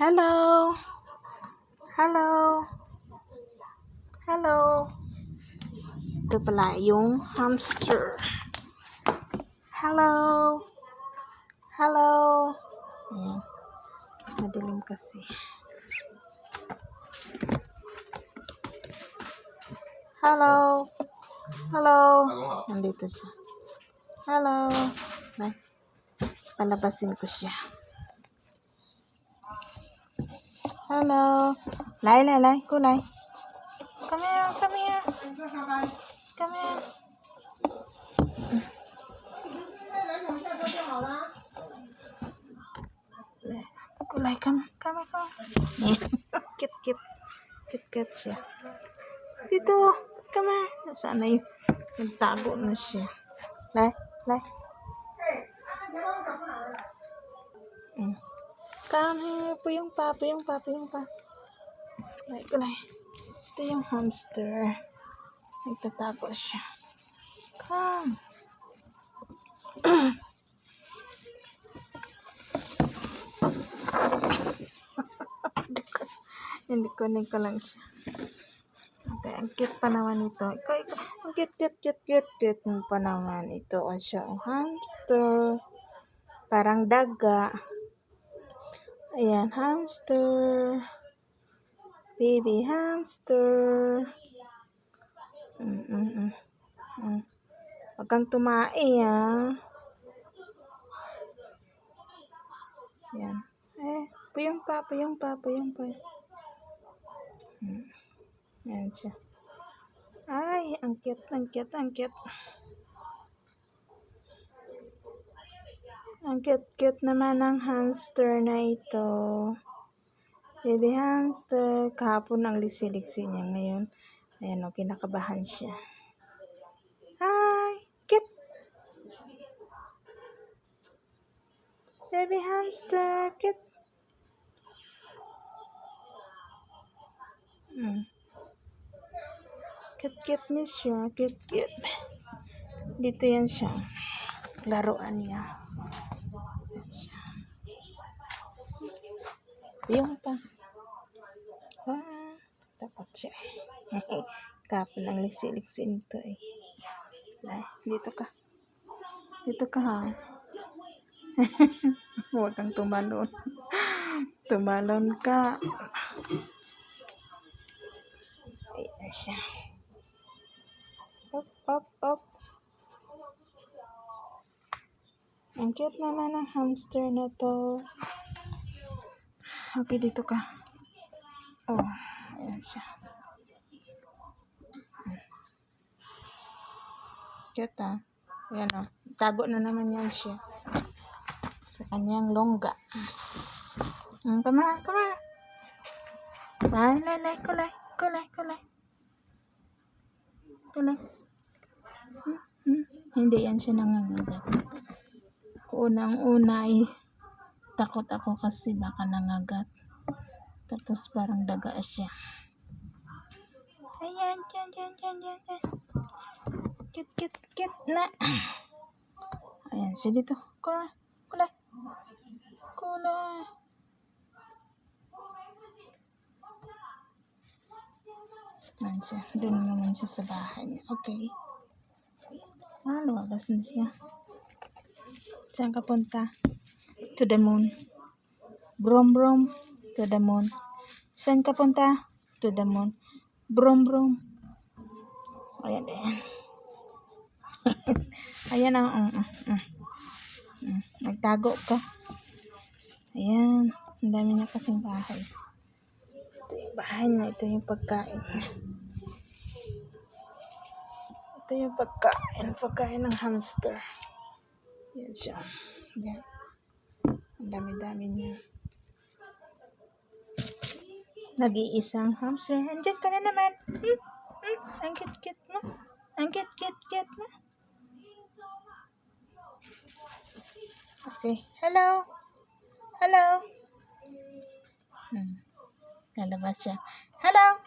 Hello. Hello. Hello. Ito pala yung hamster. Hello. Hello. Ayan. Madilim kasi. Hello. Hello. Nandito siya. Hello. Ay, palabasin ko siya. Hello. Lai. Kulay. Come here. Come here. Kulay, come. Kit siya. Dito. Come here. Nasaan na yun? Nagtago na siya. Lai. Come here. Puyong pa. Kulay. Ito yung hamster. Nagtatago siya. Come. Hindi ko lang siya. Okay, ang cute pa naman ito. Ang cute pa naman ito. O siya, hamster. Parang daga. Ayan, hamster. Baby hamster. Huwag kang tumae, ah. Ayan. Puyong pa. Ayan siya. Ay, ang cute. Ang cute naman ng hamster na ito. Baby hamster. Kahapon ang liksi-liksi niya. Ngayon, ayan o, kinakabahan siya. Hi! Cute! Baby hamster. Cute! Cute niya siya. Cute. Dito yan siya. Laruan niya. Yung pa. Takot siya. Kapon ang liksi-liksi nito eh. Dito ka ha. Huwag kang tumalon. Tumalon ka. Ayan siya. Up. Ang cute naman ng hamster na to. Okay, dito ka. Oh, ayan siya. Cute ah. Ayan o. Tago na naman yan siya. Sa kanyang longga. Come on. Kulay. Hindi yan siya nangangagat. Unang-una ay takot ako kasi baka nangagat. Tapos parang daga siya. Ayan, dyan. Cute na. Ayan, siya dito. Kulay. Ayan siya. Doon naman siya sa bahay niya. Okay. Lumabas na siya. Saan ka punta? To the moon. Brum. To the moon. Saan ka punta? To the moon. Brum. Ayan. Ayan ang nagtago ka. Ayan. Ang dami niya kasing bahay. Ito yung bahay niya. Ito yung pagkain niya. Ito yung pagkain ng hamster. Yan siya. Yan. Ang dami-dami niya. Nag-iisang hamster. Andiyan ka na naman. Ang cute mo. Okay. Hello. Lalabas siya. Hello.